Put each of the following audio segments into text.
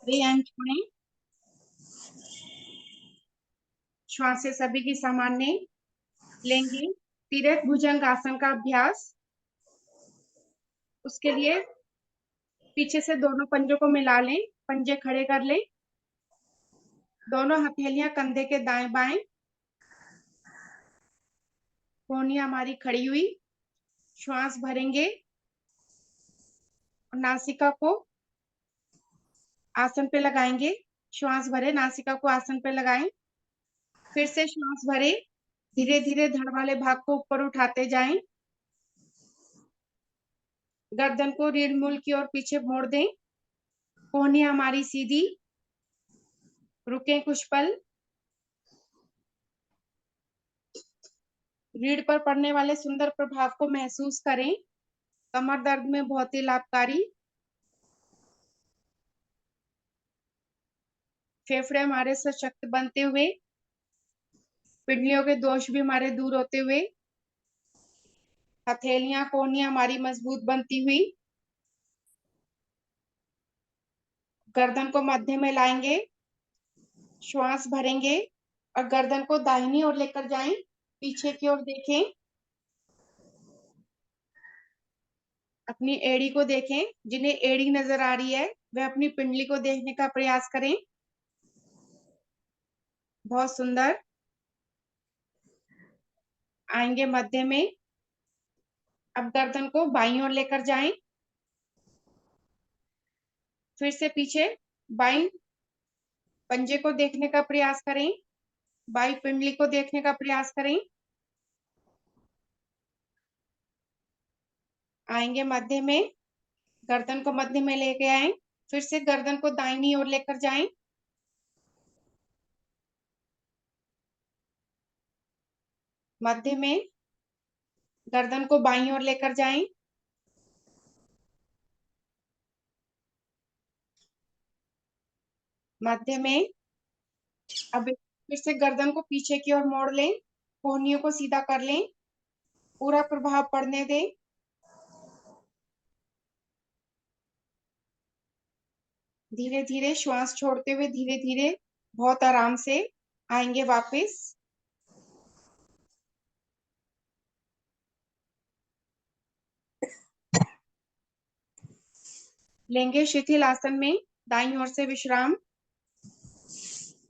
रियांश में श्वास से सभी की सामान्य लेंगे। तिरक भुजंग आसन का अभ्यास। उसके लिए पीछे से दोनों पंजों को मिला लें, पंजे खड़े कर लें, दोनों हथेलियां कंधे के दाएं बाएं, कोहनियां हमारी खड़ी हुई। श्वास भरेंगे और नासिका को आसन पे लगाएंगे। श्वास भरे, नासिका को आसन पे लगाएं। फिर से श्वास भरे, धीरे धीरे धड़ वाले भाग को ऊपर उठाते जाएं। गर्दन को रीढ़ मूल की ओर पीछे मोड़ दें। कोहनियां हमारी सीधी, रुकें कुछ पल। रीढ़ पर पड़ने वाले सुंदर प्रभाव को महसूस करें। कमर दर्द में बहुत ही लाभकारी। फेफड़े हमारे सशक्त बनते हुए, पिंडलियों के दोष भी हमारे दूर होते हुए, हथेलियां कोहनियां हमारी मजबूत बनती हुई। गर्दन को मध्य में लाएंगे, श्वास भरेंगे और गर्दन को दाहिनी ओर लेकर जाएं। पीछे की ओर देखें, अपनी एड़ी को देखें। जिन्हें एड़ी नजर आ रही है वह अपनी पिंडली को देखने का प्रयास करें। बहुत सुंदर। आएंगे मध्य में। अब गर्दन को बाईं ओर लेकर जाएं। फिर से पीछे बाईं पंजे को देखने का प्रयास करें, बाईं पिंडली को देखने का प्रयास करें। आएंगे मध्य में, गर्दन को मध्य में लेके आए। फिर से गर्दन को दाहिनी ओर लेकर जाएं। मध्य में, गर्दन को बाईं ओर लेकर जाएं। मध्य में। अब फिर से गर्दन को पीछे की ओर मोड़ लें, कोहनियों को सीधा कर लें, पूरा प्रभाव पड़ने दें। धीरे धीरे श्वास छोड़ते हुए, धीरे धीरे, बहुत आराम से आएंगे वापस। लेंगे शिथिल आसन में दाईं ओर से विश्राम।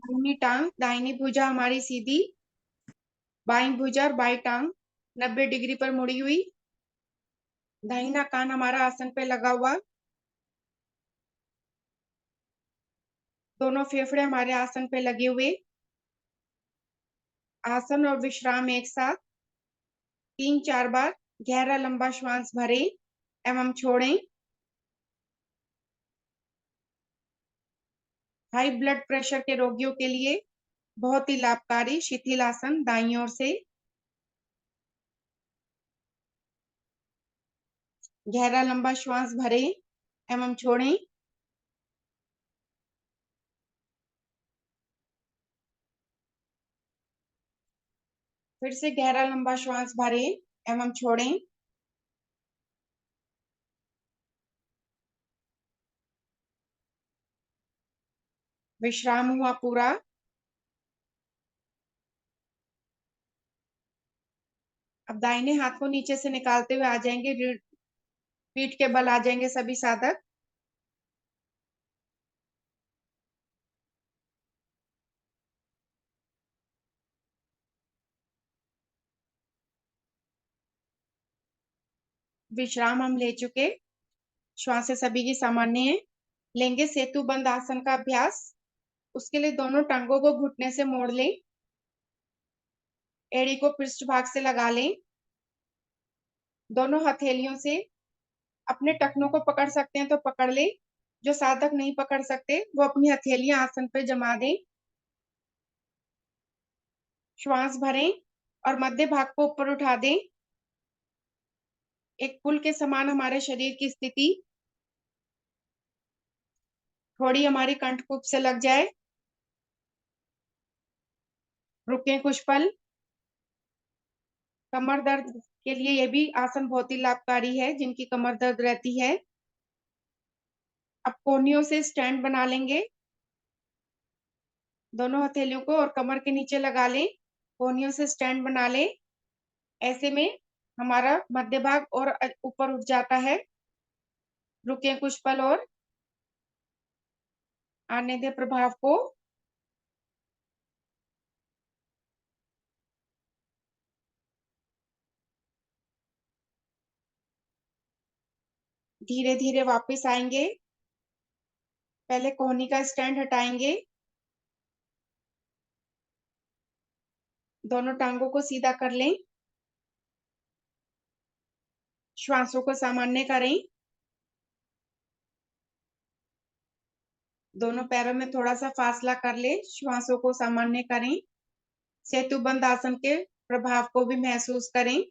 दाहिनी टांग, दाहिनी भुजा हमारी सीधी, बाईं भुजा और बाईं टांग 90 डिग्री पर मुड़ी हुई। दाहिना कान हमारा आसन पे लगा हुआ। दोनों फेफड़े हमारे आसन पे लगे हुए। आसन और विश्राम एक साथ 3-4 बार गहरा लंबा श्वास भरें एवं छोड़ें। हाई ब्लड प्रेशर के रोगियों के लिए बहुत ही लाभकारी शिथिल आसन दाईं ओर से। गहरा लंबा श्वास भरें एवं छोड़ें। फिर से गहरा लंबा श्वास भरें एवं छोड़ें। विश्राम हुआ पूरा। अब दाहिने हाथ को नीचे से निकालते हुए आ जाएंगे, पीठ के बल आ जाएंगे सभी साधक। विश्राम हम ले चुके, श्वास से सभी की सामान्य है। लेंगे सेतु बंद आसन का अभ्यास। उसके लिए दोनों टांगों को घुटने से मोड़ लें, एड़ी को पृष्ठ भाग से लगा लें। दोनों हथेलियों से अपने टखनों को पकड़ सकते हैं तो पकड़ लें। जो साधक नहीं पकड़ सकते वो अपनी हथेलियां आसन पर जमा दें। श्वास भरें और मध्य भाग को ऊपर उठा दें। एक पुल के समान हमारे शरीर की स्थिति। थोड़ी हमारी कंठकूप से लग जाए। रुकें कुछ पल। कमर दर्द के लिए यह भी आसन बहुत ही लाभकारी है जिनकी कमर दर्द रहती है। अब कोहनियों से स्टैंड बना लेंगे, दोनों हथेलियों को और कमर के नीचे लगा लें, कोहनियों से स्टैंड बना लें। ऐसे में हमारा मध्य भाग और ऊपर उठ जाता है। रुके कुछ पल और, आने दे प्रभाव को। धीरे धीरे वापस आएंगे, पहले कोहनी का स्टैंड हटाएंगे, दोनों टांगों को सीधा कर लें, श्वासों को सामान्य करें, दोनों पैरों में थोड़ा सा फासला कर ले, श्वासों को सामान्य करें, सेतु बंद आसन के प्रभाव को भी महसूस करें।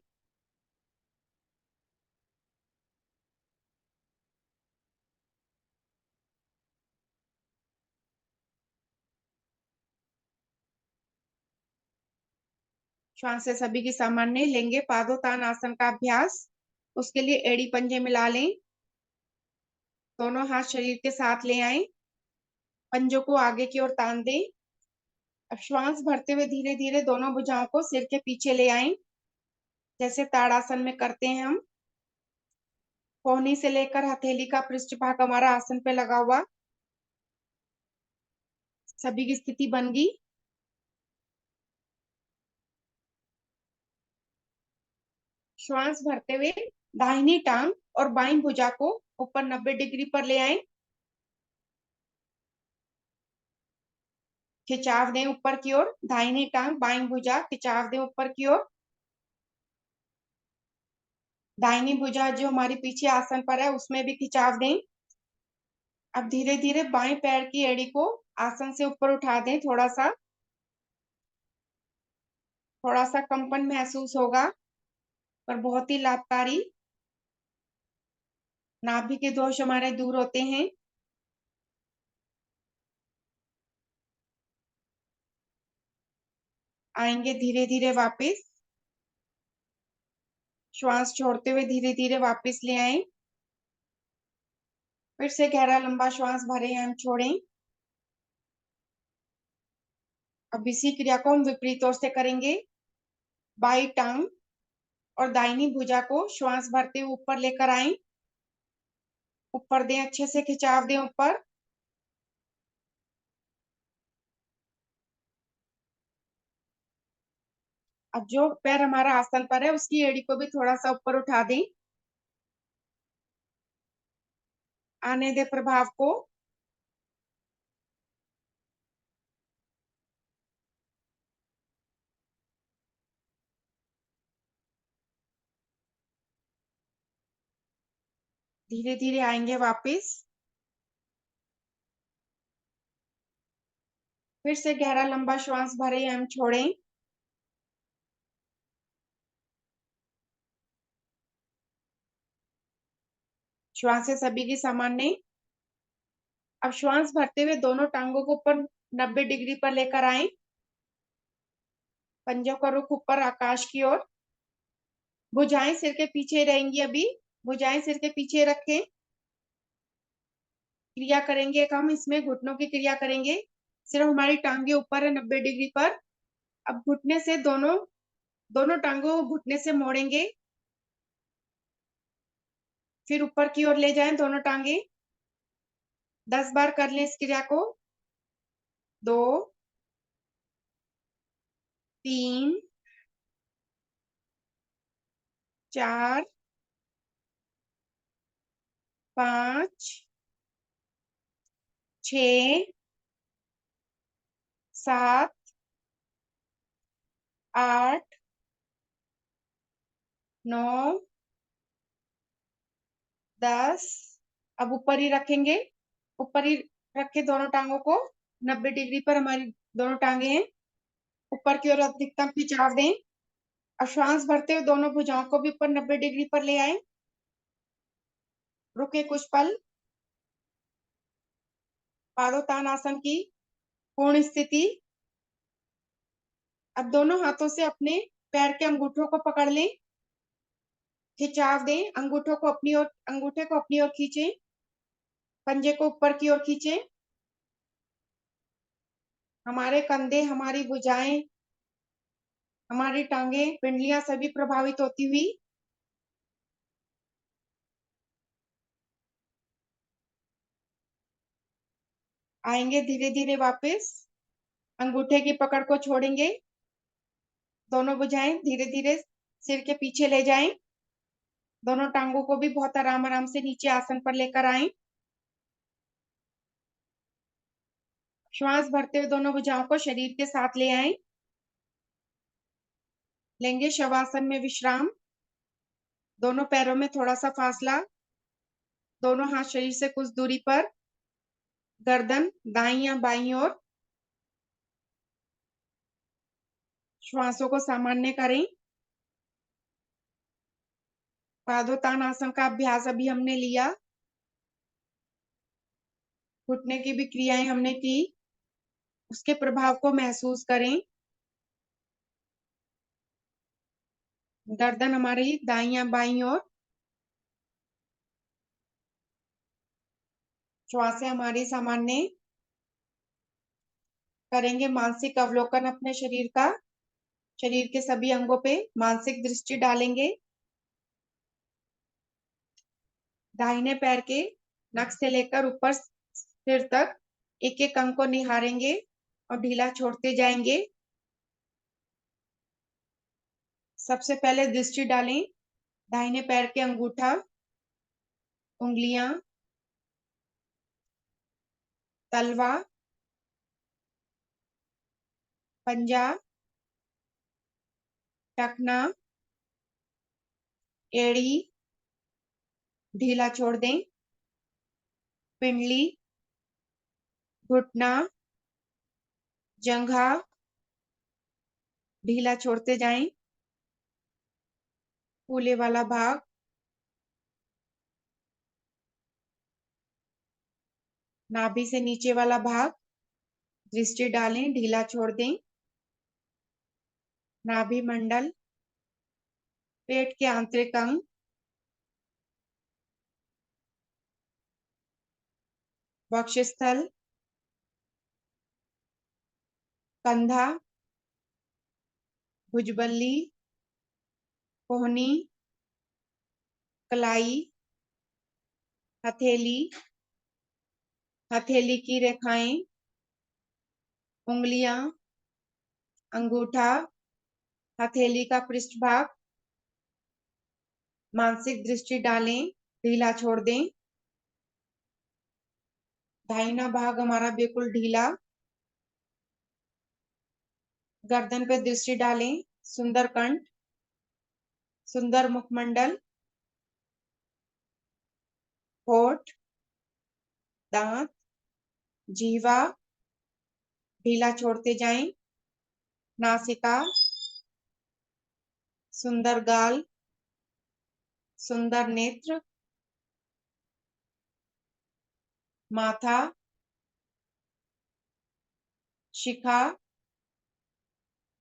श्वास से सभी की सामान्य लेंगे पादोत्तान आसन का अभ्यास। उसके लिए एड़ी पंजे मिला लें, दोनों हाथ शरीर के साथ ले आएं, पंजों को आगे की ओर तान दें। अब श्वास भरते हुए धीरे धीरे दोनों भुजाओं को सिर के पीछे ले आएं, जैसे ताड़ासन में करते हैं हम। कोहनी से लेकर हथेली का पृष्ठ भाग हमारा आसन पे लगा हुआ, सभी की स्थिति बन गई। श्वास भरते हुए दाहिनी टांग और बाईं भुजा को ऊपर 90 डिग्री पर ले आएं, खिंचाव दें ऊपर की ओर, दाहिनी टांग बाईं भुजा खिंचाव दें ऊपर की ओर। दाहिनी भुजा जो हमारी पीछे आसन पर है उसमें भी खिंचाव दें। अब धीरे धीरे बाएं पैर की एड़ी को आसन से ऊपर उठा दें, थोड़ा सा कंपन महसूस होगा, पर बहुत ही लाभकारी। नाभि के दोष हमारे दूर होते हैं। आएंगे धीरे धीरे वापस, श्वास छोड़ते हुए धीरे धीरे वापस ले आए। फिर से गहरा लंबा श्वास भरें एवं छोड़ें। अब इसी क्रिया को हम विपरीत ओर से करेंगे। बाई टांग और दाहिनी भुजा को श्वास भरते हुए ऊपर लेकर आए, ऊपर दें, अच्छे से खिंचाव दें ऊपर। अब जो पैर हमारा आसन पर है उसकी एड़ी को भी थोड़ा सा ऊपर उठा दें, आने दे प्रभाव को। धीरे धीरे आएंगे वापस। फिर से गहरा लंबा श्वास भरें एवं छोड़ें। श्वास से सभी की सामान्य। अब श्वास भरते हुए दोनों टांगों को ऊपर 90 डिग्री पर लेकर आए, पंजों का रुख ऊपर आकाश की ओर। भुजाएं सिर के पीछे रहेंगी अभी, भुजाएं सिर के पीछे रखें। क्रिया करेंगे एक हम इसमें घुटनों की क्रिया करेंगे। सिर्फ हमारी टांगे ऊपर है 90 डिग्री पर। अब घुटने से दोनों दोनों टांगों को घुटने से मोड़ेंगे, फिर ऊपर की ओर ले जाएं दोनों टांगे। 10 बार कर लें इस क्रिया को। 2, 3, 4, 5, 6, 7, 8, 9, 10। अब ऊपर ही रखेंगे, ऊपर ही रखे दोनों टांगों को। 90 डिग्री पर हमारी दोनों टांगे हैं, ऊपर की ओर अधिकतम खिंचाव दें। अब श्वास भरते हुए दोनों भुजाओं को भी ऊपर 90 डिग्री पर ले आए, रुके कुछ पल। पादोत्तान आसन की पूर्ण स्थिति। अब दोनों हाथों से अपने पैर के अंगूठों को पकड़ लें, खिंचाव दें, अंगूठे को अपनी ओर खींचें। पंजे को ऊपर की ओर खींचें। हमारे कंधे, हमारी भुजाएं, हमारी टांगें, पिंडलियां सभी प्रभावित होती हुई आएंगे धीरे धीरे वापस। अंगूठे की पकड़ को छोड़ेंगे। दोनों भुजाएं धीरे धीरे सिर के पीछे ले जाएं। दोनों टांगों को भी बहुत आराम आराम से नीचे आसन पर लेकर आएं। श्वास भरते हुए दोनों भुजाओं को शरीर के साथ ले आएं। लेंगे शवासन में विश्राम। दोनों पैरों में थोड़ा सा फासला। दोनों हाथ शरीर से कुछ दूरी पर। गर्दन दाईं या बाईं ओर। श्वासों को सामान्य करें। पादोत्तान का अभ्यास अभी हमने लिया। घुटने की भी क्रियाएं हमने की। उसके प्रभाव को महसूस करें। गर्दन हमारी दाईं या बाईं ओर। श्वासें हमारी सामान्य। करेंगे मानसिक अवलोकन अपने शरीर का। शरीर के सभी अंगों पे मानसिक दृष्टि डालेंगे। दाहिने पैर के नख से लेकर ऊपर सिर तक एक एक अंग को निहारेंगे और ढीला छोड़ते जाएंगे। सबसे पहले दृष्टि डालें दाहिने पैर के अंगूठा, उंगलियां, तलवा, पंजा, टखना, एड़ी, ढीला छोड़ दें। पिंडली, घुटना, जंघा, ढीला छोड़ते जाएं। फूले वाला भाग, नाभि से नीचे वाला भाग, दृष्टि डालें, ढीला छोड़ दें। नाभि मंडल, पेट के आंतरिक अंग, वक्षस्थल, कंधा, भुजबल्ली, कोहनी, कलाई, हथेली, हथेली की रेखाएं, उंगलियां, अंगूठा, हथेली का पृष्ठभाग। मानसिक दृष्टि डालें, ढीला छोड़ दें। दाहिना भाग हमारा बिल्कुल ढीला। गर्दन पे दृष्टि डालें, सुंदर कंठ, सुंदर मुखमंडल, होठ, दांत, जीवा, ढीला छोड़ते जाएं। नासिका, सुंदर गाल, सुंदर नेत्र, माथा, शिखा,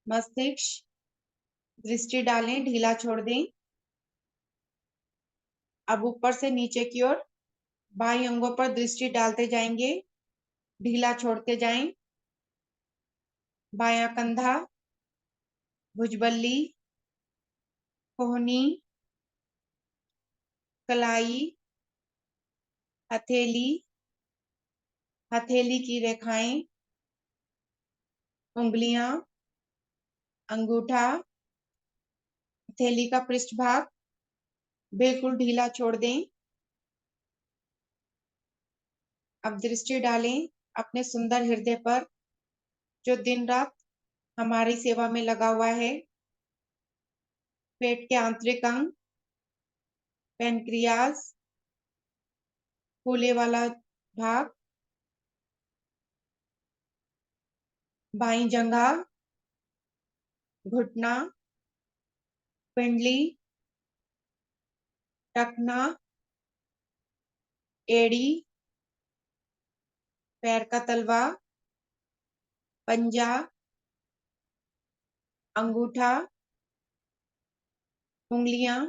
मस्तिष्क, दृष्टि डालें, ढीला छोड़ दें। अब ऊपर से नीचे की ओर बाई अंगों पर दृष्टि डालते जाएंगे, ढीला छोड़ते जाएं। बायां कंधा, भुजबल्ली, कोहनी, कलाई, हथेली, हथेली की रेखाएं, उंगलियां, अंगूठा, हथेली का पृष्ठभाग बिल्कुल ढीला छोड़ दें। अब दृष्टि डालें अपने सुंदर हृदय पर जो दिन रात हमारी सेवा में लगा हुआ है। पेट के आंतरिक अंग, पेनक्रियाज, फूले वाला भाग, बाईं जंघा, घुटना, पिंडली, टखना, एड़ी, पैर का तलवा, पंजा, अंगूठा, उंगलियां।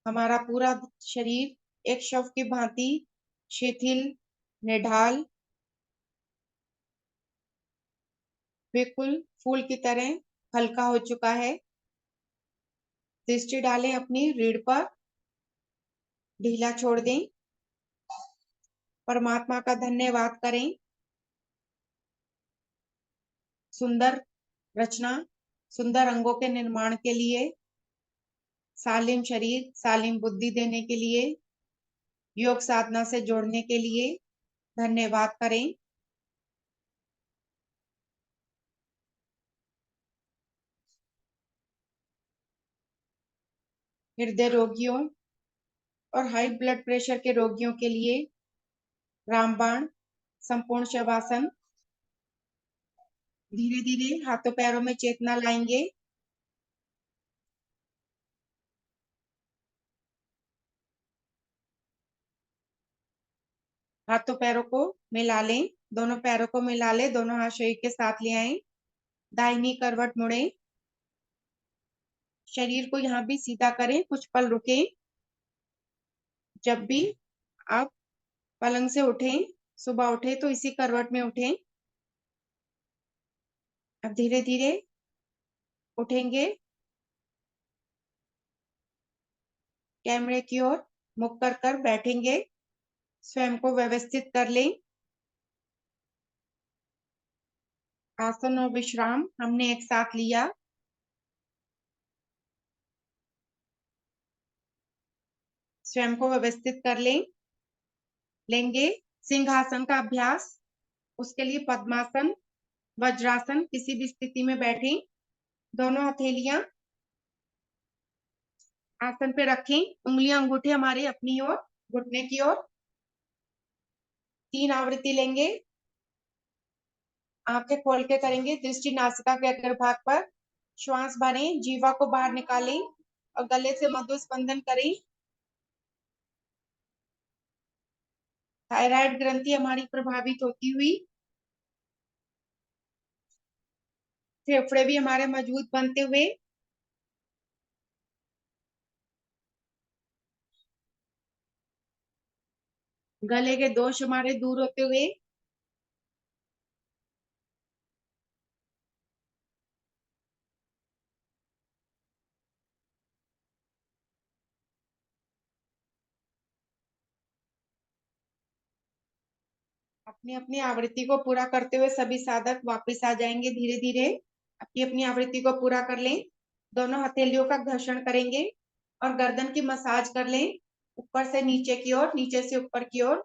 हमारा पूरा शरीर एक शव की भांति शिथिल, निढाल, बिल्कुल फूल की तरह हल्का हो चुका है। दृष्टि डालें अपनी रीढ़ पर, ढीला छोड़ दें। परमात्मा का धन्यवाद करें। सुंदर रचना, सुंदर अंगों के निर्माण के लिए, सालिम शरीर, सालिम बुद्धि देने के लिए, योग साधना से जोड़ने के लिए धन्यवाद करें। हृदय रोगियों और हाई ब्लड प्रेशर के रोगियों के लिए रामबाण, संपूर्ण शवासन। धीरे धीरे हाथों पैरों में चेतना लाएंगे। हाथों पैरों को मिला लें, दोनों पैरों को मिला लें, दोनों हाथ शरीर के साथ ले आए। दाहिनी करवट मुड़े, शरीर को यहाँ भी सीधा करें, कुछ पल रुकें। जब भी आप पलंग से उठें, सुबह उठे तो इसी करवट में उठें। अब धीरे धीरे उठेंगे, कैमरे की ओर मुख कर बैठेंगे। स्वयं को व्यवस्थित कर लें। आसन और विश्राम हमने एक साथ लिया। स्वयं को व्यवस्थित कर लें। लेंगे सिंहासन का अभ्यास। उसके लिए पद्मासन, वज्रासन किसी भी स्थिति में बैठें। दोनों हथेलियां आसन पे रखें, उंगलियां अंगूठे हमारे अपनी ओर, घुटने की ओर। 3 आवृत्ति लेंगे। आंखें खोल के करेंगे, दृष्टि नासिका के अग्रभाग पर। श्वास भरें, जीवा को बाहर निकालें और गले से मधुर स्पंदन करें। थायराइड ग्रंथि हमारी प्रभावित होती हुई, फेफड़े भी हमारे मजबूत बनते हुए, गले के दोष हमारे दूर होते हुए, अपनी अपनी आवृत्ति को पूरा करते हुए सभी साधक वापस आ जाएंगे। धीरे धीरे अपनी अपनी आवृत्ति को पूरा कर लें। दोनों हथेलियों का घर्षण करेंगे और गर्दन की मसाज कर लें, ऊपर से नीचे की ओर, नीचे से ऊपर की ओर।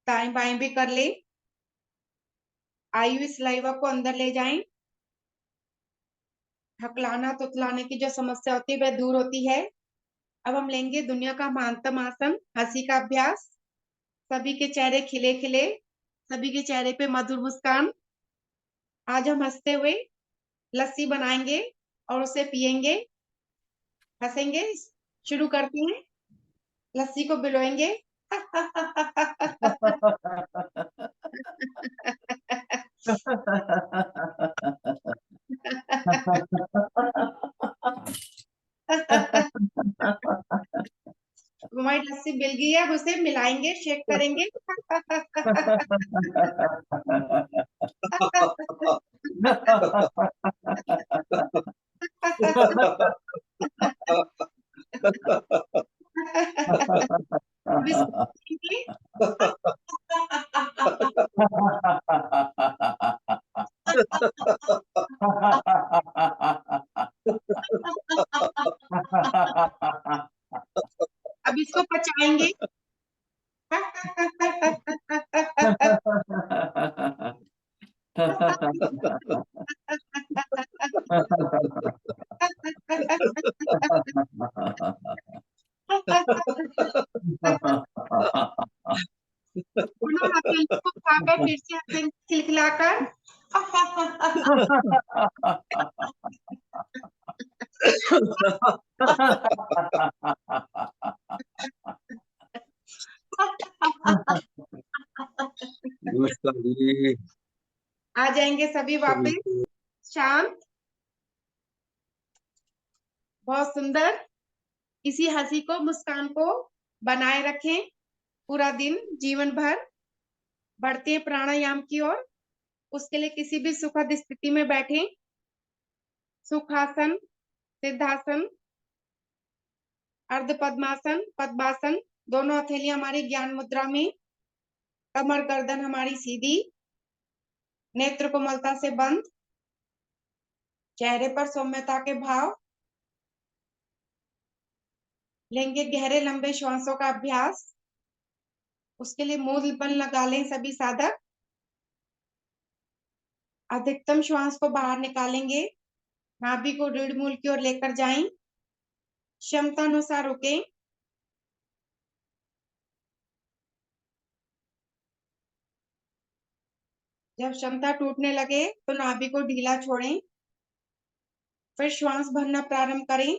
दाएं बाएं भी कर लें। आई हुई सलाइवा को अंदर ले जाएं। हकलाना तुतलाने की जो समस्या होती है वह दूर होती है। अब हम लेंगे दुनिया का महानतम आसन, हंसी का अभ्यास। सभी के चेहरे खिले खिले, सभी के चेहरे पे मधुर मुस्कान। आज हम हंसते हुए लस्सी बनाएंगे और उसे पिएंगे, हंसेंगे। शुरू करते हैं। लस्सी को बिलोएंगे। हमारी लस्सी मिल गई है, अब उसे मिलाएंगे, शेक करेंगे। अब इसको पिएंगे। अब इसको पचाएंगे। दोनों हथेलियों को उठाकर फिर से हंसेंगे खिलखिलाकर। नमस्कार जी। आ जाएंगे सभी वापस शांत। बहुत सुंदर। इसी हंसी को, मुस्कान को बनाए रखें। पूरा दिन जीवन भर बढ़ते हैं प्राणायाम की ओर। उसके लिए किसी भी सुखद स्थिति में बैठे, सुखासन, सिद्धासन, अर्ध पद्मासन, पद्मासन। दोनों हथेलियां हमारी ज्ञान मुद्रा में, कमर गर्दन हमारी सीधी, नेत्र कोमलता से बंद, चेहरे पर सौम्यता के भाव। लेंगे गहरे लंबे श्वासों का अभ्यास। उसके लिए मूल बल लगा लें सभी साधक। अधिकतम श्वास को बाहर निकालेंगे, नाभि को रीढ़ मूल की ओर लेकर जाएं, क्षमता अनुसार रुकें। जब क्षमता टूटने लगे तो नाभि को ढीला छोड़ें, फिर श्वास भरना प्रारंभ करें।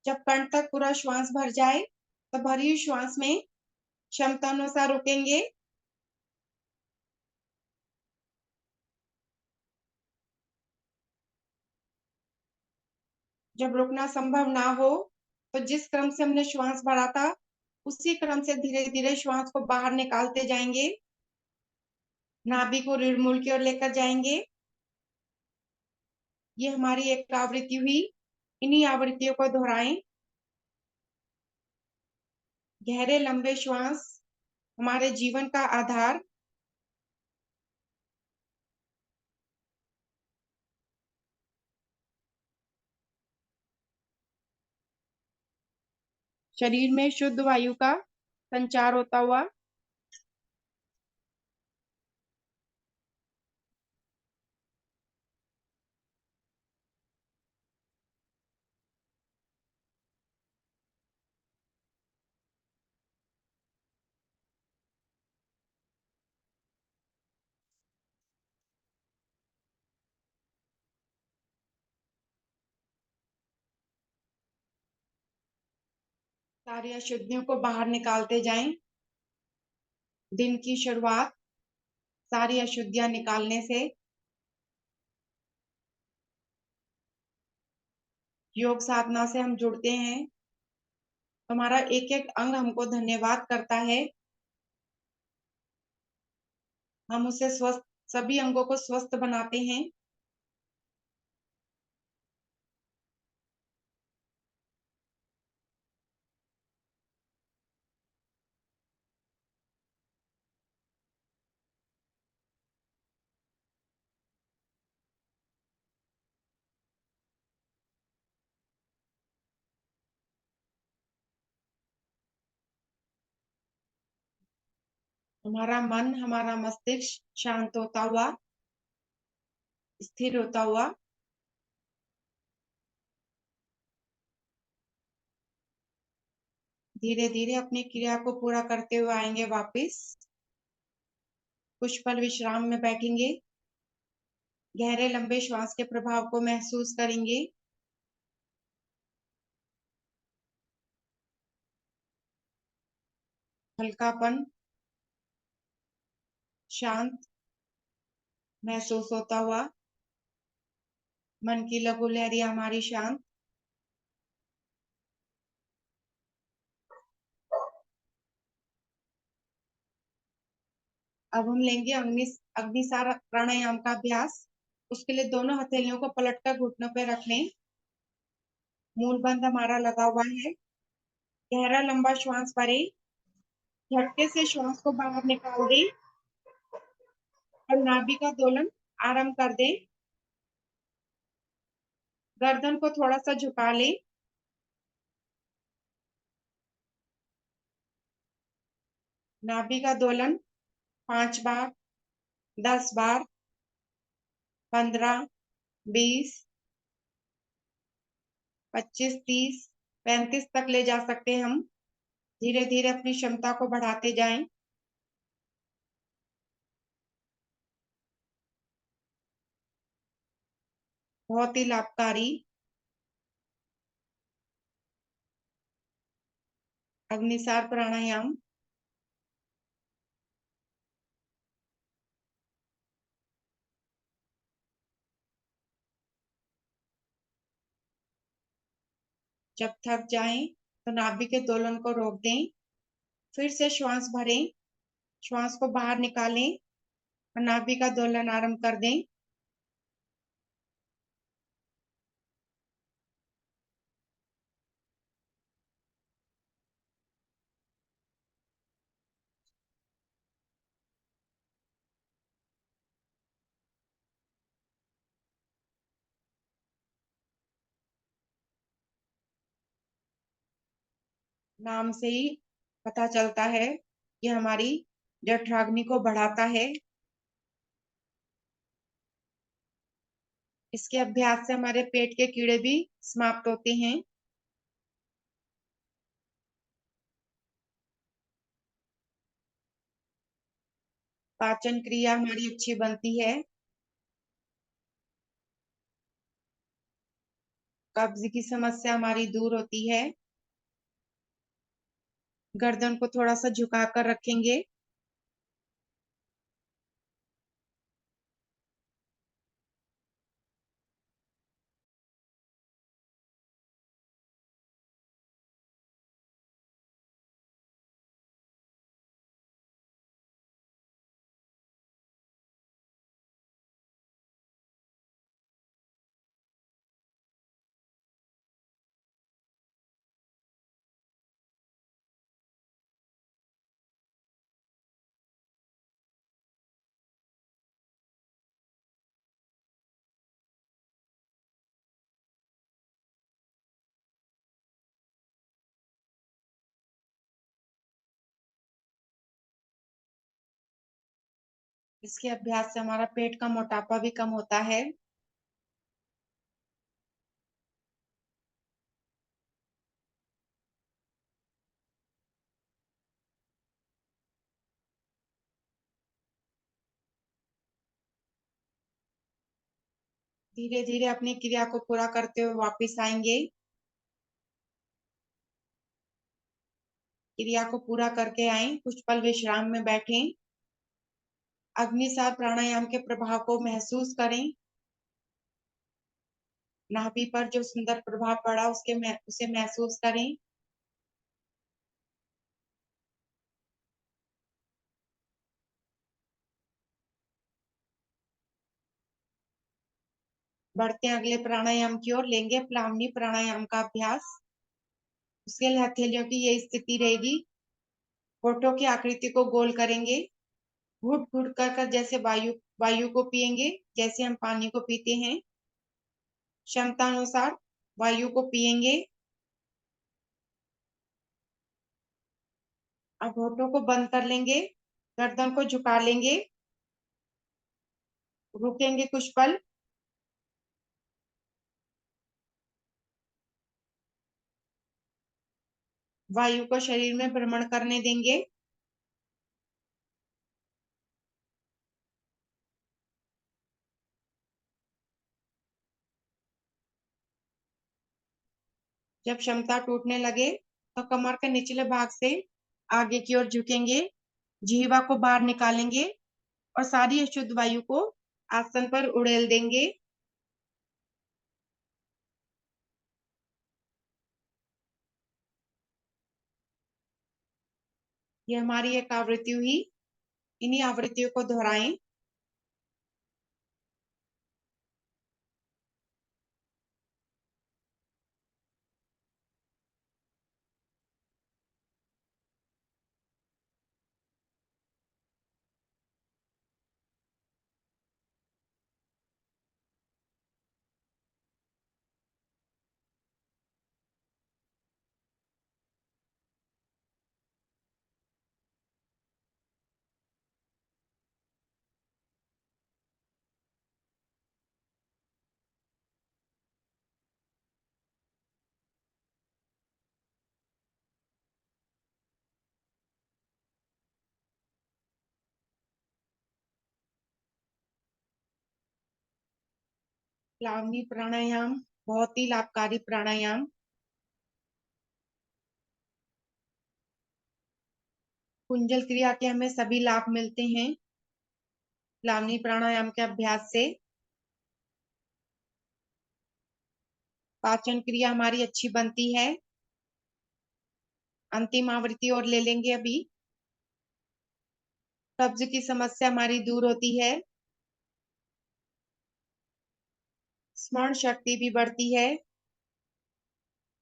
जब कंठ तक पूरा श्वास भर जाए तो भरी श्वास में क्षमता अनुसार रुकेंगे। जब रुकना संभव ना हो तो जिस क्रम से हमने श्वास भरा था उसी क्रम से धीरे धीरे श्वास को बाहर निकालते जाएंगे, नाभि को रीढ़ मूल की ओर लेकर जाएंगे। ये हमारी एक आवृत्ति हुई। इन्हीं आवृत्तियों को दोहराएं। गहरे लंबे श्वास हमारे जीवन का आधार। शरीर में शुद्ध वायु का संचार होता हुआ। सारी अशुद्धियों को बाहर निकालते जाएं। दिन की शुरुआत सारी अशुद्धियां निकालने से। योग साधना से हम जुड़ते हैं, हमारा एक एक अंग हमको धन्यवाद करता है। हम उसे स्वस्थ, सभी अंगों को स्वस्थ बनाते हैं। हमारा मन, हमारा मस्तिष्क शांत होता हुआ, स्थिर होता हुआ। धीरे धीरे अपनी क्रिया को पूरा करते हुए आएंगे वापस। कुछ पल विश्राम में बैठेंगे, गहरे लंबे श्वास के प्रभाव को महसूस करेंगे। हल्कापन, शांत महसूस होता हुआ। मन की लघु लहरियां हमारी शांत। अब हम लेंगे अग्निसार प्राणायाम का अभ्यास। उसके लिए दोनों हथेलियों को पलटकर घुटनों पर रख लें। मूल बंद हमारा लगा हुआ है। गहरा लंबा श्वास भरें, झटके से श्वास को बाहर निकाल दें और नाभि का दोलन आरंभ कर दें। गर्दन को थोड़ा सा झुका लें। नाभि का दोलन 5 बार, 10 बार, 15, 20, 25, 30, 35 तक ले जा सकते हैं हम। धीरे धीरे अपनी क्षमता को बढ़ाते जाएं। बहुत ही लाभकारी अग्निसार प्राणायाम। जब थक जाएं तो नाभि के दोलन को रोक दें। फिर से श्वास भरें, श्वास को बाहर निकालें और नाभि का दोलन आरंभ कर दें। नाम से ही पता चलता है कि हमारी जठराग्नि को बढ़ाता है। इसके अभ्यास से हमारे पेट के कीड़े भी समाप्त होते हैं। पाचन क्रिया हमारी अच्छी बनती है। कब्ज की समस्या हमारी दूर होती है। गर्दन को थोड़ा सा झुका कर रखेंगे। इसके अभ्यास से हमारा पेट का मोटापा भी कम होता है। धीरे धीरे अपनी क्रिया को पूरा करते हुए वापस आएंगे। क्रिया को पूरा करके आए, कुछ पल विश्राम में बैठें। अग्निसार प्राणायाम के प्रभाव को महसूस करें। नाभि पर जो सुंदर प्रभाव पड़ा उसे महसूस करें। बढ़ते हैं अगले प्राणायाम की ओर, लेंगे प्लावनी प्राणायाम का अभ्यास। उसके लिए हथेलियों की ये स्थिति रहेगी। होठों की आकृति को गोल करेंगे। घुट घुट कर जैसे वायु वायु को पिएंगे, जैसे हम पानी को पीते हैं। क्षमता अनुसार वायु को पिएंगे। अब होठों को बंद कर लेंगे, गर्दन को झुका लेंगे, रुकेंगे कुछ पल। वायु को शरीर में भ्रमण करने देंगे। जब क्षमता टूटने लगे तो कमर के निचले भाग से आगे की ओर झुकेंगे, जिह्वा को बाहर निकालेंगे और सारी अशुद्ध वायु को आसन पर उड़ेल देंगे। ये हमारी एक आवृत्ति हुई। इन्हीं आवृत्तियों को दोहराएं। प्लावनी प्राणायाम बहुत ही लाभकारी प्राणायाम। कुंजल क्रिया के हमें सभी लाभ मिलते हैं प्लावनी प्राणायाम के अभ्यास से। पाचन क्रिया हमारी अच्छी बनती है। अंतिम आवृत्ति और ले लेंगे अभी। कब्ज की समस्या हमारी दूर होती है, स्मरण शक्ति भी बढ़ती है,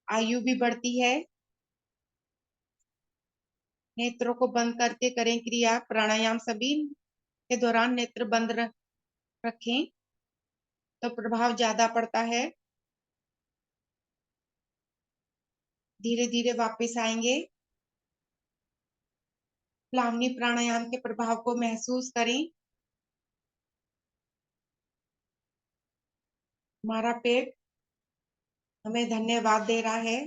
आयु भी बढ़ती है। नेत्रों को बंद करके करें क्रिया प्राणायाम। सभी के दौरान नेत्र बंद रखें तो प्रभाव ज्यादा पड़ता है। धीरे धीरे वापस आएंगे। प्लावनी प्राणायाम के प्रभाव को महसूस करें। हमारा पेट हमें धन्यवाद दे रहा है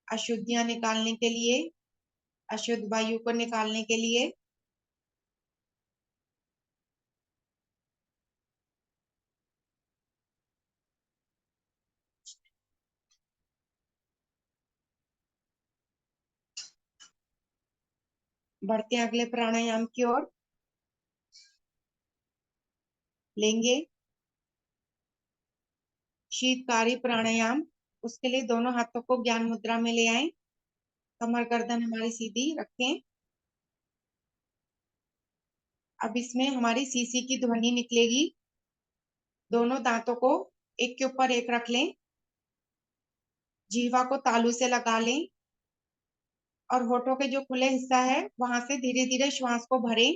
अशुद्धियां निकालने के लिए, अशुद्ध वायु को निकालने के लिए। बढ़ते हैं अगले प्राणायाम की ओर। लेंगे शीतकारी प्राणायाम। उसके लिए दोनों हाथों को ज्ञान मुद्रा में ले आए, कमर गर्दन हमारी सीधी रखें। अब इसमें हमारी सीसी की ध्वनि निकलेगी। दोनों दांतों को एक के ऊपर एक रख लें, जीवा को तालू से लगा लें और होठों के जो खुले हिस्सा है वहां से धीरे धीरे श्वास को भरें।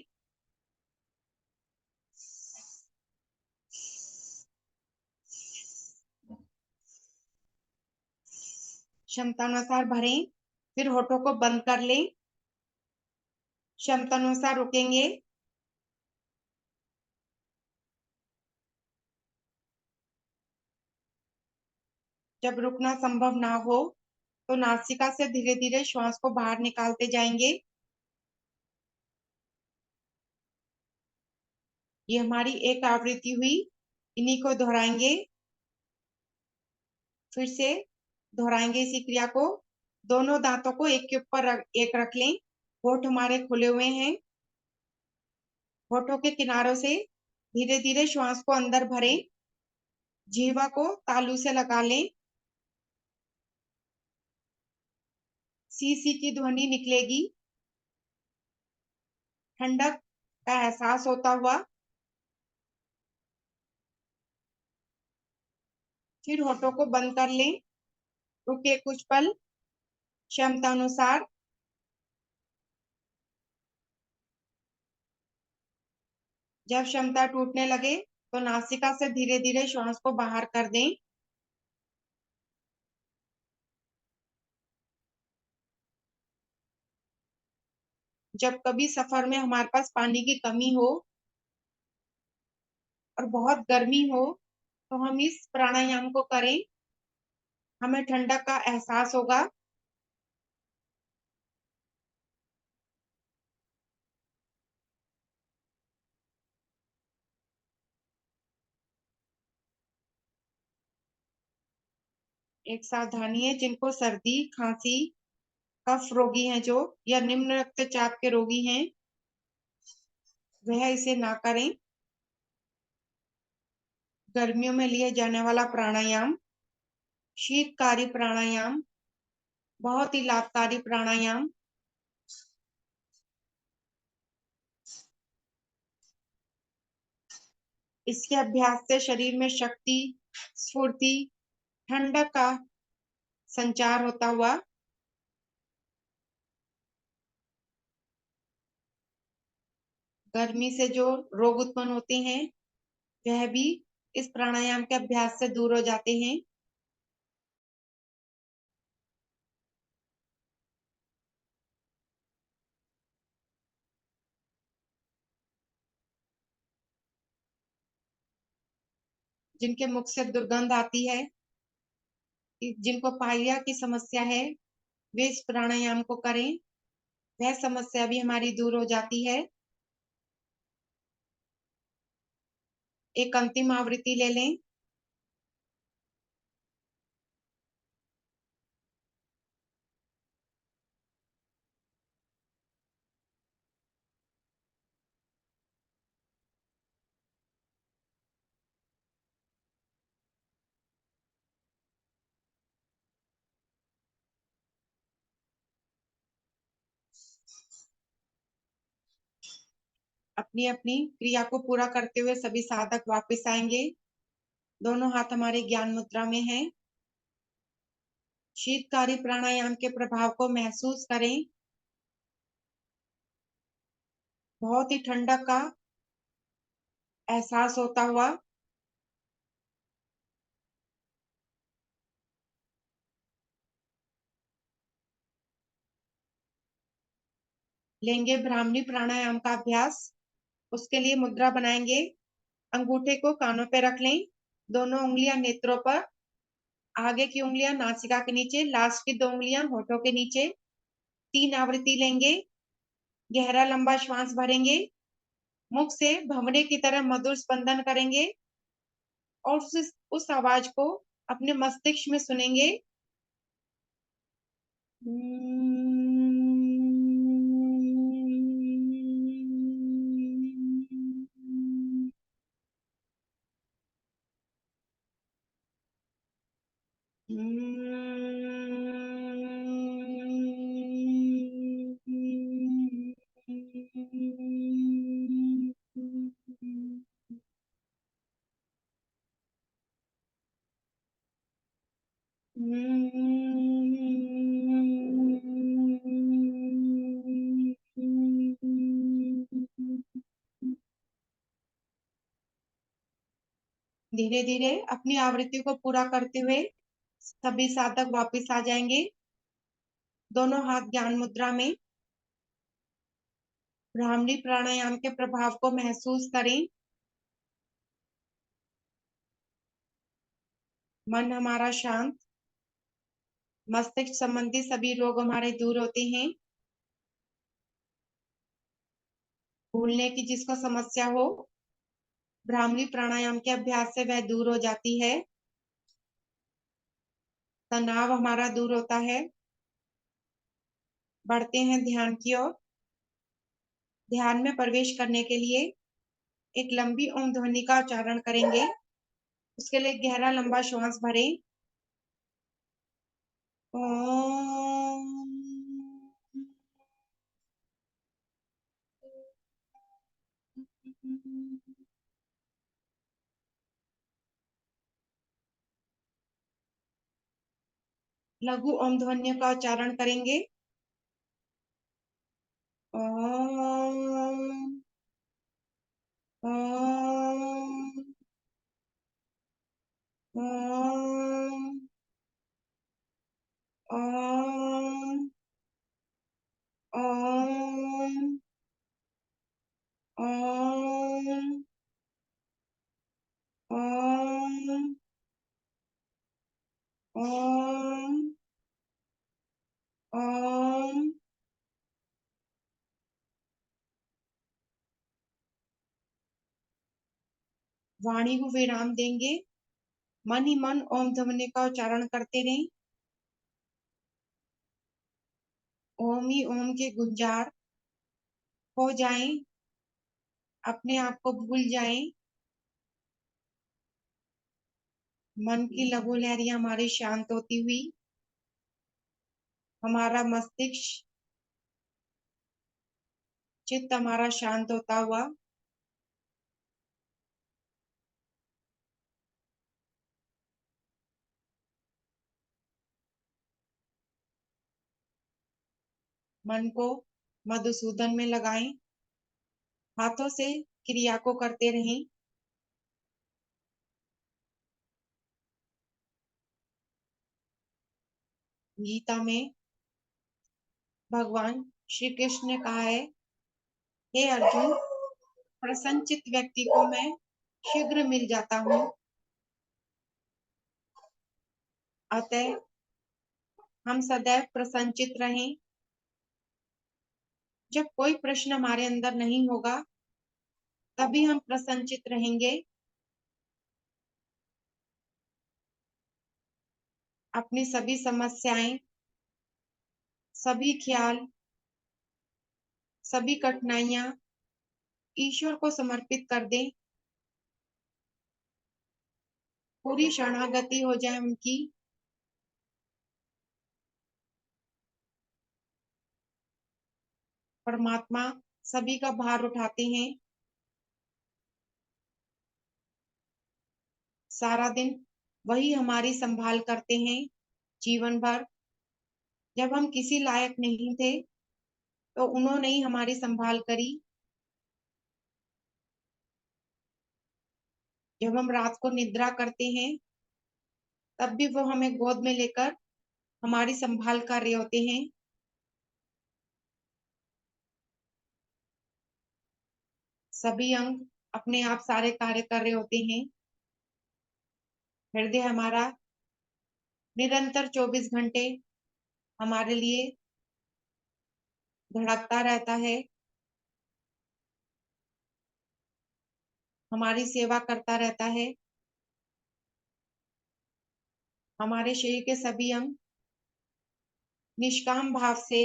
क्षमता अनुसार भरें, फिर होठों को बंद कर लें, क्षमता अनुसार रुकेंगे। जब रुकना संभव ना हो तो नासिका से धीरे धीरे श्वास को बाहर निकालते जाएंगे। ये हमारी एक आवृत्ति हुई, इन्हीं को दोहराएंगे। फिर से दोहराएंगे इसी क्रिया को। दोनों दांतों को एक के ऊपर एक रख लें, होठ हमारे खुले हुए हैं। होठों के किनारों से धीरे धीरे श्वास को अंदर भरें, जीवा को तालू से लगा लें। सी सी की ध्वनि निकलेगी। ठंडक का एहसास होता हुआ फिर होठों को बंद कर लें, रुके कुछ पल क्षमता अनुसार। जब क्षमता टूटने लगे तो नासिका से धीरे धीरे श्वास को बाहर कर दें। जब कभी सफर में हमारे पास पानी की कमी हो और बहुत गर्मी हो तो हम इस प्राणायाम को करें, हमें ठंडक का एहसास होगा। एक सावधानी है, जिनको सर्दी खांसी कफ रोगी हैं जो, या निम्न रक्तचाप के रोगी हैं, वह इसे ना करें। गर्मियों में लिए जाने वाला प्राणायाम शीतकारी प्राणायाम, बहुत ही लाभकारी प्राणायाम। इसके अभ्यास से शरीर में शक्ति, स्फूर्ति, ठंडक का संचार होता हुआ गर्मी से जो रोग उत्पन्न होते हैं वह भी इस प्राणायाम के अभ्यास से दूर हो जाते हैं। जिनके मुख से दुर्गंध आती है, जिनको पाइलिया की समस्या है, वे इस प्राणायाम को करें, वह समस्या भी हमारी दूर हो जाती है। एक अंतिम आवृत्ति ले लें। अपनी अपनी क्रिया को पूरा करते हुए सभी साधक वापस आएंगे। दोनों हाथ हमारे ज्ञान मुद्रा में हैं। शीतकारी प्राणायाम के प्रभाव को महसूस करें। बहुत ही ठंडक का एहसास होता हुआ लेंगे ब्राह्मणी प्राणायाम का अभ्यास। उसके लिए मुद्रा बनाएंगे। अंगूठे को कानों पे रख लें, दोनों उंगलियां नेत्रों पर, आगे की उंगलियां नासिका के नीचे, लास्ट की 2 उंगलियां होठों के नीचे। 3 आवृत्ति लेंगे। गहरा लंबा श्वास भरेंगे। मुख से भंवरे की तरह मधुर स्पंदन करेंगे और उस आवाज को अपने मस्तिष्क में सुनेंगे। धीरे धीरे अपनी आवृत्ति को पूरा करते हुए सभी साधक वापस आ जाएंगे। दोनों हाथ ज्ञान मुद्रा में। ब्राह्मणी प्राणायाम के प्रभाव को महसूस करें। मन हमारा शांत। मस्तिष्क संबंधी सभी रोग हमारे दूर होते हैं। भूलने की जिसको समस्या हो, ब्राह्मणी प्राणायाम के अभ्यास से वह दूर हो जाती है। तनाव हमारा दूर होता है। बढ़ते हैं ध्यान की ओर। ध्यान में प्रवेश करने के लिए एक लंबी ओम ध्वनि का उच्चारण करेंगे। उसके लिए गहरा लंबा श्वास भरें। ओम। लघु ओम ध्वनि का उच्चारण करेंगे। ओम ओम ओम ओम ओम ओम ओम ओम ओम। वाणी को विराम देंगे। मन ही मन ओम ध्वनि का उच्चारण करते रहें। ओम ही ओम के गुंजार हो जाएं। अपने आप को भूल जाएं। मन की लघु लहरियां हमारी शांत होती हुई, हमारा मस्तिष्क चित्त हमारा शांत होता हुआ मन को मधुसूदन में लगाएं। हाथों से क्रिया को करते रहें। गीता में भगवान श्री कृष्ण ने कहा है, हे अर्जुन, प्रसन्नचित व्यक्ति को मैं शीघ्र मिल जाता हूँ। अतः हम सदैव प्रसन्नचित रहें। जब कोई प्रश्न हमारे अंदर नहीं होगा, तभी हम प्रसन्नचित रहेंगे। अपनी सभी समस्याएं, सभी ख्याल, सभी कठिनाइयां ईश्वर को समर्पित कर दें। पूरी शरणागति हो जाए उनकी। परमात्मा सभी का भार उठाते हैं। सारा दिन वही हमारी संभाल करते हैं जीवन भर। जब हम किसी लायक नहीं थे तो उन्होंने ही हमारी संभाल करी। जब हम रात को निद्रा करते हैं तब भी वो हमें गोद में लेकर हमारी संभाल कर रहे होते हैं। सभी अंग अपने आप सारे कार्य कर रहे होते हैं। हृदय हमारा निरंतर 24 घंटे हमारे लिए धड़कता रहता है, हमारी सेवा करता रहता है। हमारे शरीर के सभी अंग निष्काम भाव से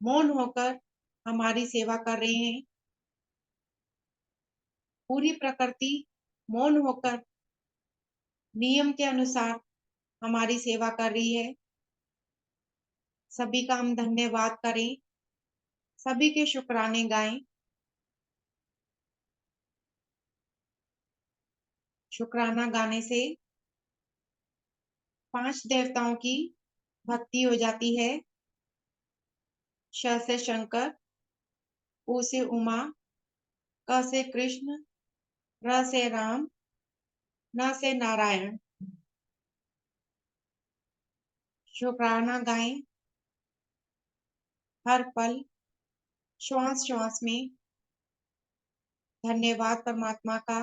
मौन होकर हमारी सेवा कर रहे हैं। पूरी प्रकृति मौन होकर नियम के अनुसार हमारी सेवा कर रही है। सभी का हम धन्यवाद करें, सभी के शुक्राने गाएं। शुक्राना गाने से 5 देवताओं की भक्ति हो जाती है। श से शंकर, उ से उमा, क से कृष्ण, र से राम, न से नारायण। शुक्राना गाएं हर पल, श्वास श्वास में। धन्यवाद परमात्मा का,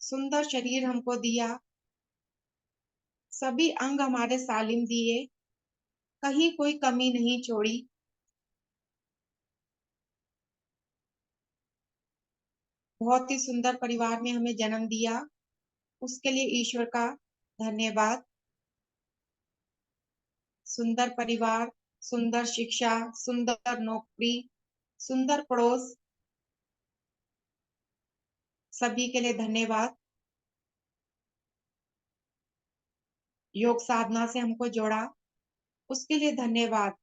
सुंदर शरीर हमको दिया, सभी अंग हमारे सालिम दिए, कहीं कोई कमी नहीं छोड़ी। बहुत ही सुंदर परिवार में हमें जन्म दिया, उसके लिए ईश्वर का धन्यवाद। सुंदर परिवार, सुंदर शिक्षा, सुंदर नौकरी, सुंदर पड़ोस, सभी के लिए धन्यवाद। योग साधना से हमको जोड़ा, उसके लिए धन्यवाद।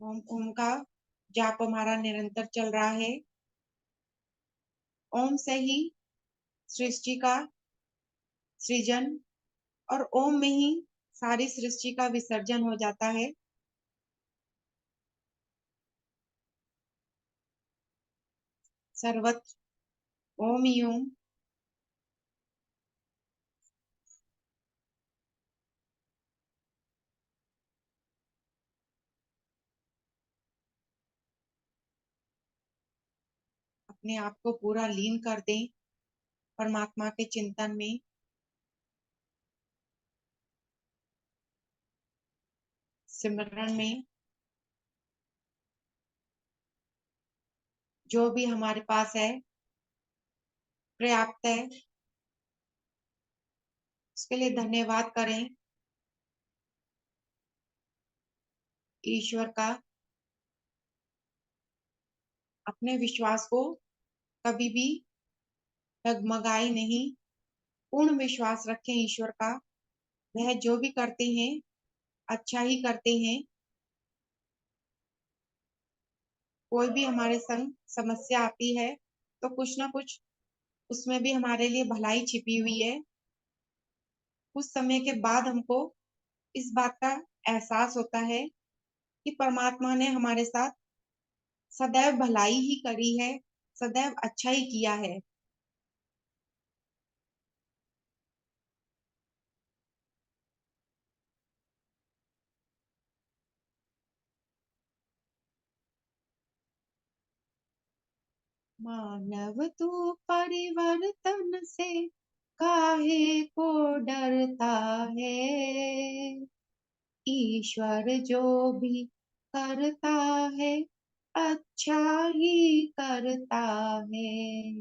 ओम ओम का जाप हमारा निरंतर चल रहा है। ओम से ही सृष्टि का सृजन और ओम में ही सारी सृष्टि का विसर्जन हो जाता है। सर्वत्र ओम ही ओम। अपने आप को पूरा लीन कर दें परमात्मा के चिंतन में। सिमरन में जो भी हमारे पास है पर्याप्त है, उसके लिए धन्यवाद करें ईश्वर का। अपने विश्वास को कभी भी डगमगाए नहीं, पूर्ण विश्वास रखें ईश्वर का। वह जो भी करते हैं अच्छा ही करते हैं। कोई भी हमारे संग समस्या आती है तो कुछ ना कुछ उसमें भी हमारे लिए भलाई छिपी हुई है। कुछ समय के बाद हमको इस बात का एहसास होता है कि परमात्मा ने हमारे साथ सदैव भलाई ही करी है, सदैव अच्छा ही किया है। मानव तू परिवर्तन से काहे को डरता है। ईश्वर जो भी करता है अच्छा ही करता है।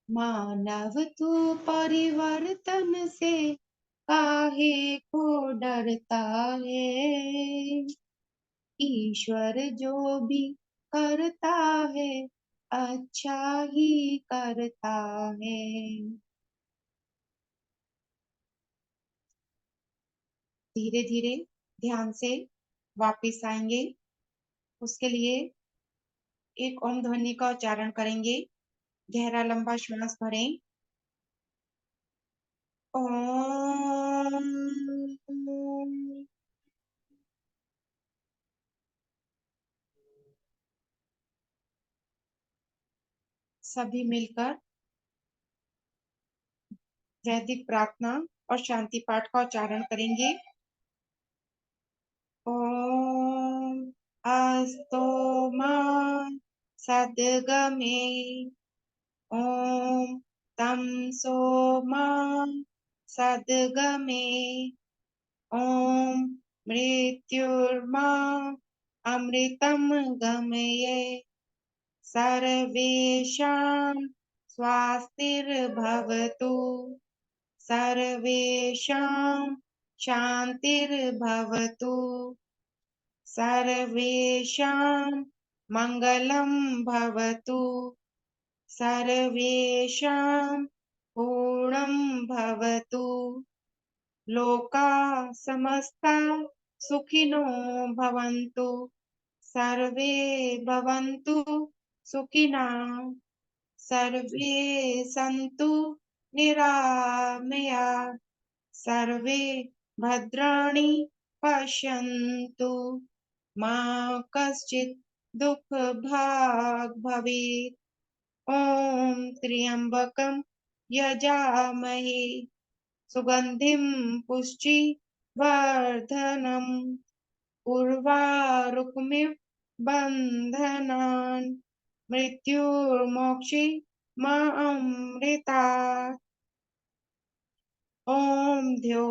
मानव तू परिवर्तन से काहे को डरता है। ईश्वर जो भी करता है अच्छा ही करता है। धीरे धीरे ध्यान से वापिस आएंगे। उसके लिए एक ओम ध्वनि का उच्चारण करेंगे। गहरा लंबा श्वास भरें। ओम। सभी मिलकर वैदिक प्रार्थना और शांति पाठ का उच्चारण करेंगे। ओम अस्तो मा सद्गमे। ओम तमसो मा सद्गमे। ओम मृत्युर्मा अमृतं गमये। सर्वेषां स्वास्तिर्भवतु। सर्वेषां शान्तिर्भवतु। सर्वेषां मङ्गलं भवतु। सर्वेषां पूर्णं भवतु। लोकाः समस्ताः सुखिनो भवन्तु। सर्वे भवन्तु सुखिनः। सर्वे सन्तु निरामयाः। सर्वे भद्राणि पश्यन्तु। मा कश्चित् दुःखभाग् भवेत्। ॐ त्र्यम्बकं यजामहे सुगन्धिं पुष्टिवर्धनम्। उर्वारुकमिव बन्धनान्। मृत्युर्मोक्षे मामृतात्। ॐ द्यौ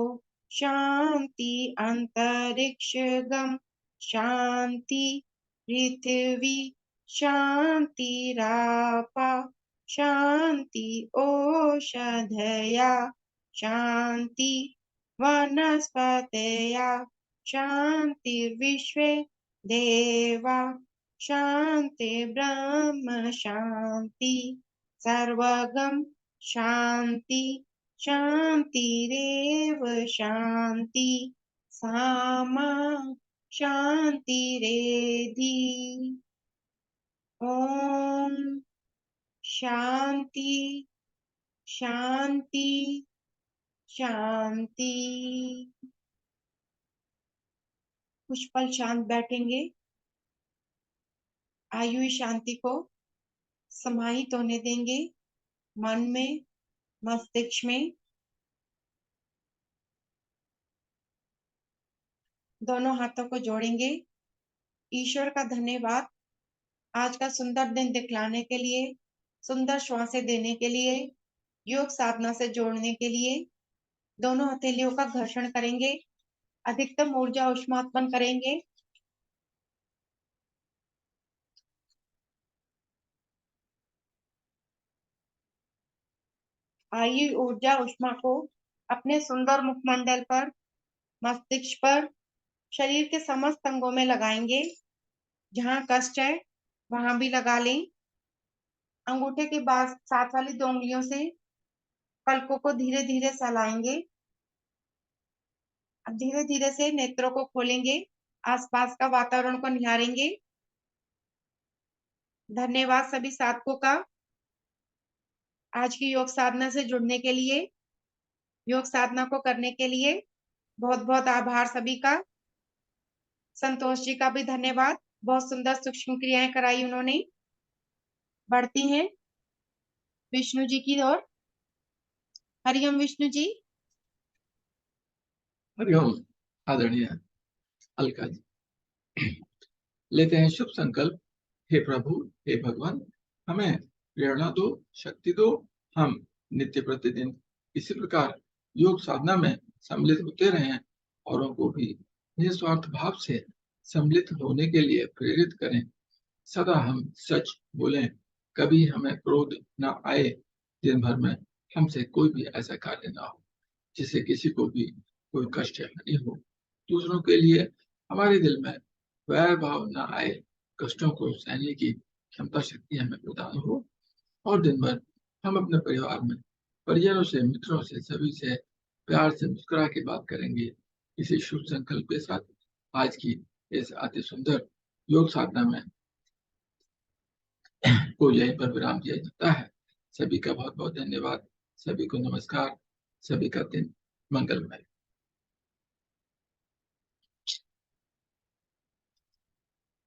शान्ति अन्तरिक्षगं शान्ति पृथिवी शान्तिरापा शान्ति ओषधया शान्ति वनस्पतया शान्तिर्विश्वे देवा शान्ति ब्रह्म शान्ति सर्वगं शान्ति शान्तिरेव शान्ति सामा शान्तिरेधि। ॐ शान्ति शान्ति शान्ति। कुछ पल शांत बैठेंगे। आयु इस शांति को समाहित होने देंगे मन में, मस्तिष्क में। दोनों हाथों को जोड़ेंगे। ईश्वर का धन्यवाद आज का सुंदर दिन दिखलाने के लिए, सुंदर श्वासें देने के लिए, योग साधना से जोड़ने के लिए। दोनों हथेलियों का घर्षण करेंगे। अधिकतम ऊर्जा ऊष्मा उत्पन्न करेंगे। आइए ऊर्जा ऊष्मा को अपने सुंदर मुखमंडल पर, मस्तिष्क पर, शरीर के समस्त अंगों में लगाएंगे। जहां कष्ट है वहां भी लगा लें। अंगूठे के बाद साथ वाली दो उंगलियों से पलकों को धीरे धीरे सहलाएंगे। अब धीरे धीरे से नेत्रों को खोलेंगे। आसपास का वातावरण को निहारेंगे। धन्यवाद सभी साधकों का आज की योग साधना से जुड़ने के लिए, योग साधना को करने के लिए। बहुत बहुत आभार सभी का। संतोष जी का भी धन्यवाद। बहुत सुंदर सूक्ष्म क्रियाएं कराई उन्होंने। बढ़ती हैं विष्णु जी की ओर। हरिओम विष्णु जी। हरिओम आदरणीय अलका जी। लेते हैं शुभ संकल्प। हे प्रभु, हे भगवान, हमें प्रेरणा दो, शक्ति दो। हम नित्य प्रतिदिन इसी प्रकार योग साधना में सम्मिलित होते रहें, औरों को भी निस्वार्थ भाव से सम्मिलित होने के लिए प्रेरित करें। सदा हम सच बोलें, कभी हमें क्रोध न आए। दिन भर में हमसे कोई भी ऐसा कार्य ना हो जिससे किसी को भी कोई कष्ट या हानि हो। दूसरों के लिए हमारे दिल में वैर भाव न आए। कष्टों को सहने की क्षमता शक्ति हमें प्रदान हो और दिन भर हम अपने परिवार में परिजनों से, मित्रों से, सभी से प्यार से मुस्कुरा के बात करेंगे। इसी शुभ संकल्प के साथ आज की इस अति सुंदर योग साधना में को यहीं पर विराम दिया जाता है। सभी का बहुत बहुत धन्यवाद। सभी को नमस्कार। सभी का दिन मंगलमय।